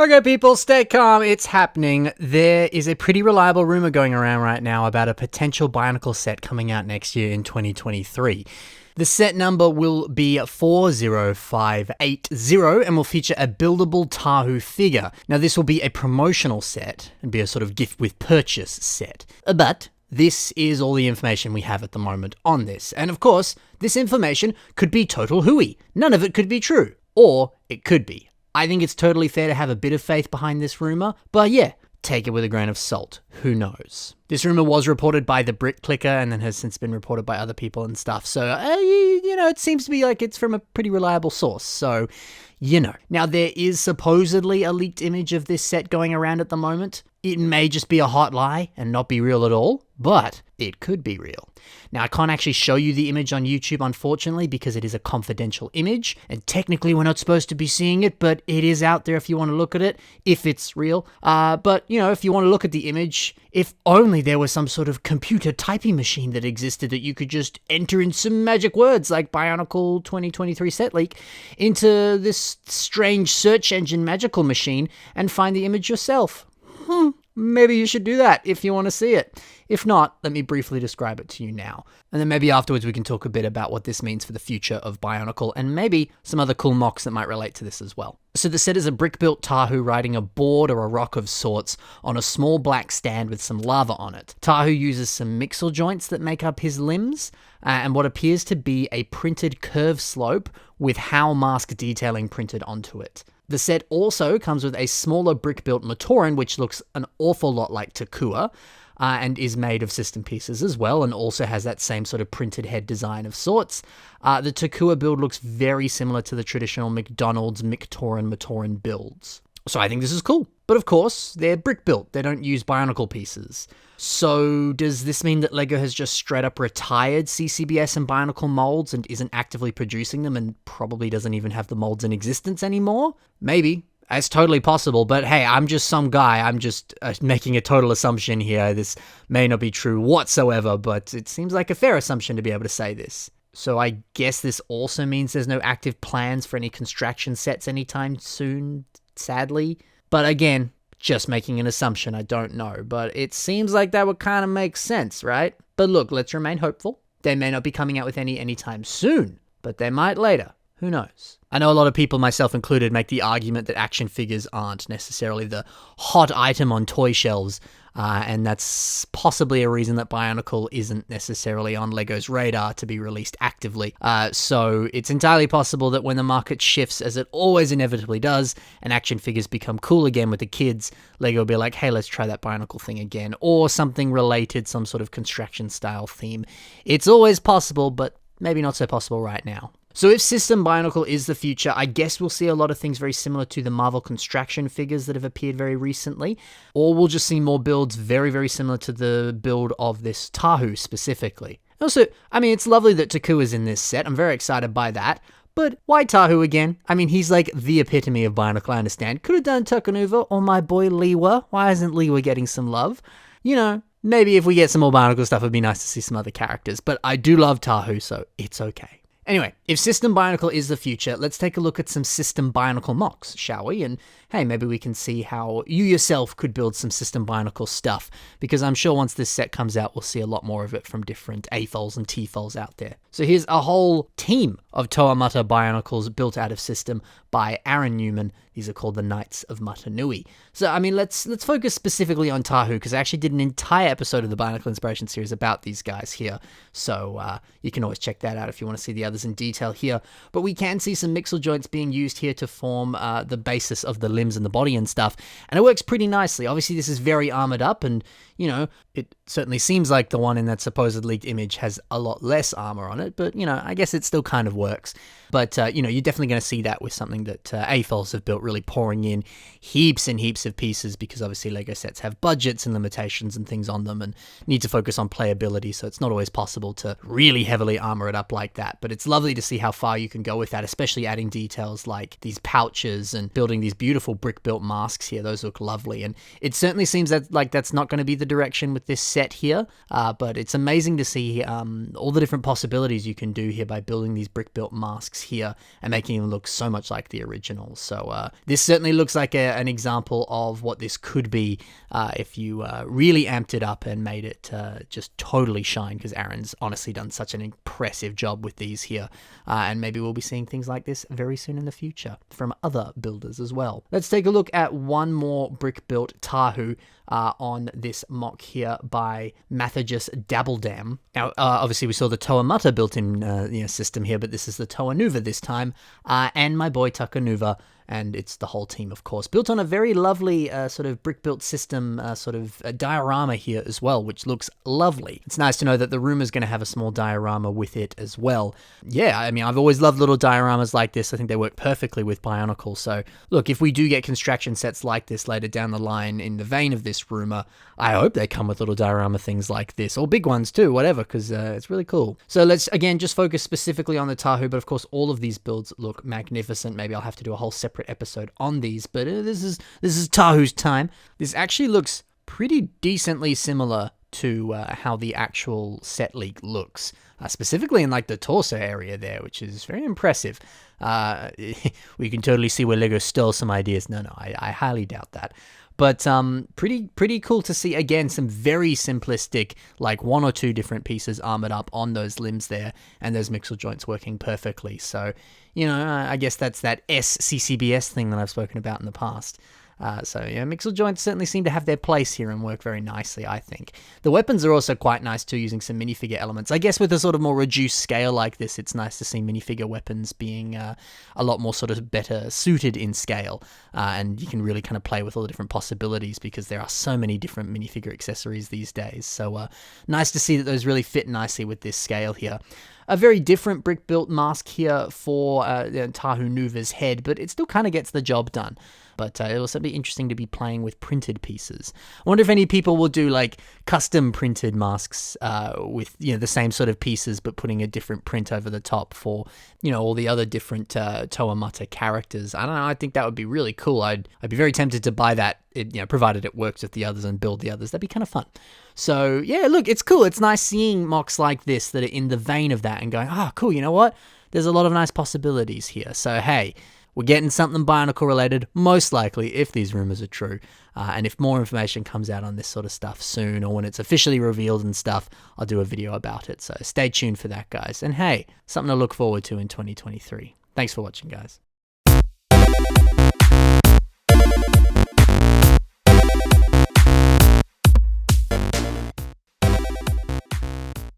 Okay, people, stay calm. It's happening. There is a pretty reliable rumor going around right now about a potential Bionicle set coming out next year in 2023. The set number will be 40580 and will feature a buildable Tahu figure. Now, this will be a promotional set and be a sort of gift with purchase set. But this is all the information we have at the moment on this. And of course, this information could be total hooey. None of it could be true. Or it could be. I think it's totally fair to have a bit of faith behind this rumor, but yeah, take it with a grain of salt. Who knows? This rumor was reported by the Brit Clicker and then has since been reported by other people and stuff. So, it seems to be like it's from a pretty reliable source. So, Now, there is supposedly a leaked image of this set going around at the moment. It may just be a hot lie and not be real at all, but it could be real. Now, I can't actually show you the image on YouTube, unfortunately, because it is a confidential image, and technically we're not supposed to be seeing it, but it is out there if you want to look at it, if it's real. But if you want to look at the image, if only there was some sort of computer typing machine that existed that you could just enter in some magic words like Bionicle 2023 set leak into this strange search engine magical machine and find the image yourself. Maybe you should do that if you want to see it. If not, let me briefly describe it to you now. And then maybe afterwards we can talk a bit about what this means for the future of Bionicle and maybe some other cool MOCs that might relate to this as well. So the set is a brick-built Tahu riding a board or a rock of sorts on a small black stand with some lava on it. Tahu uses some mixel joints that make up his limbs and what appears to be a printed curve slope with How mask detailing printed onto it. The set also comes with a smaller brick-built Matoran, which looks an awful lot like Takua, and is made of system pieces as well, and also has that same sort of printed head design of sorts. The Takua build looks very similar to the traditional McDonald's Matoran builds. So I think this is cool. But of course, they're brick-built. They don't use Bionicle pieces. So does this mean that LEGO has just straight up retired CCBS and Bionicle molds and isn't actively producing them and probably doesn't even have the molds in existence anymore? Maybe. It's totally possible, but hey, I'm just some guy. I'm just making a total assumption here. This may not be true whatsoever, but it seems like a fair assumption to be able to say this. So I guess this also means there's no active plans for any construction sets anytime soon, sadly. But again, just making an assumption, I don't know. But it seems like that would kind of make sense, right? But look, let's remain hopeful. They may not be coming out with any anytime soon, but they might later. Who knows? I know a lot of people, myself included, make the argument that action figures aren't necessarily the hot item on toy shelves, and that's possibly a reason that Bionicle isn't necessarily on LEGO's radar to be released actively. So it's entirely possible that when the market shifts, as it always inevitably does, and action figures become cool again with the kids, LEGO will be like, hey, let's try that Bionicle thing again, or something related, some sort of construction style theme. It's always possible, but maybe not so possible right now. So if System Bionicle is the future, I guess we'll see a lot of things very similar to the Marvel Construction figures that have appeared very recently, or we'll just see more builds very, very similar to the build of this Tahu specifically. Also, it's lovely that Taku is in this set. I'm very excited by that. But why Tahu again? He's like the epitome of Bionicle, I understand. Could have done Tukanuva or my boy Liwa. Why isn't Liwa getting some love? Maybe if we get some more Bionicle stuff, it'd be nice to see some other characters. But I do love Tahu, so it's okay. Anyway, if System Bionicle is the future, let's take a look at some System Bionicle MOCs, shall we? And hey, maybe we can see how you yourself could build some System Bionicle stuff, because I'm sure once this set comes out, we'll see a lot more of it from different AFOLs and TFOLs out there. So here's a whole team of Toa Mata Bionicles built out of System by Aaron Newman. These are called the Knights of Matanui. So, let's focus specifically on Tahu, because I actually did an entire episode of the Bionicle Inspiration series about these guys here. So you can always check that out if you want to see the others in detail here. But we can see some mixel joints being used here to form the basis of the limbs and the body and stuff. And it works pretty nicely. Obviously, this is very armored up, and, it certainly seems like the one in that supposed leaked image has a lot less armor on it. But, I guess it still kind of works. But, you're definitely going to see that with something that AFOLs have built, really pouring in heaps and heaps of pieces, because obviously LEGO sets have budgets and limitations and things on them and need to focus on playability, so it's not always possible to really heavily armor it up like that. But it's lovely to see how far you can go with that, especially adding details like these pouches and building these beautiful brick-built masks here. Those look lovely, and it certainly seems that that's not going to be the direction with this set. set here, but it's amazing to see all the different possibilities you can do here by building these brick-built masks here and making them look so much like the original. So this certainly looks like an example of what this could be if you really amped it up and made it just totally shine, because Aaron's honestly done such an impressive job with these here. And maybe we'll be seeing things like this very soon in the future from other builders as well. Let's take a look at one more brick-built Tahu on this mock here by Mathagus Dabbledam. Now, obviously we saw the Toa Mata built-in system here, but this is the Toa Nuva this time, and my boy Takanuva, and it's the whole team, of course, built on a very lovely sort of brick-built system, sort of a diorama here as well, which looks lovely. It's nice to know that the Rumours going to have a small diorama with it as well. Yeah, I mean, I've always loved little dioramas like this. I think they work perfectly with Bionicle. So, look, if we do get construction sets like this later down the line in the vein of this Rumour, I hope they come with little diorama things like this, or big ones too, whatever, because it's really cool. So let's, again, just focus specifically on the Tahu, but of course all of these builds look magnificent. Maybe I'll have to do a whole separate episode on these, but this is Tahu's time. This actually looks pretty decently similar to how the actual set leak looks, specifically in like the torso area there, which is very impressive. We can totally see where LEGO stole some ideas. No, I highly doubt that. But pretty cool to see, again, some very simplistic, like 1 or 2 different pieces armored up on those limbs there, and those mixel joints working perfectly. So, you know, I guess that's that SCCBS thing that I've spoken about in the past. So yeah, mixel joints certainly seem to have their place here and work very nicely, I think. The weapons are also quite nice too, using some minifigure elements. I guess with a sort of more reduced scale like this, it's nice to see minifigure weapons being a lot more sort of better suited in scale. And you can really kind of play with all the different possibilities because there are so many different minifigure accessories these days. So nice to see that those really fit nicely with this scale here. A very different brick-built mask here for Tahu Nuva's head, but it still kind of gets the job done. But it'll also be interesting to be playing with printed pieces. I wonder if any people will do like custom printed masks with the same sort of pieces, but putting a different print over the top for all the other different Toa Mata characters. I don't know. I think that would be really cool. I'd be very tempted to buy that. Provided it works with the others and build the others. That'd be kind of fun. So yeah, look, it's cool. It's nice seeing mocks like this that are in the vein of that and going, cool. You know what? There's a lot of nice possibilities here. So hey. We're getting something Bionicle related, most likely, if these rumors are true. And if more information comes out on this sort of stuff soon, or when it's officially revealed and stuff, I'll do a video about it. So stay tuned for that, guys. And hey, something to look forward to in 2023. Thanks for watching, guys.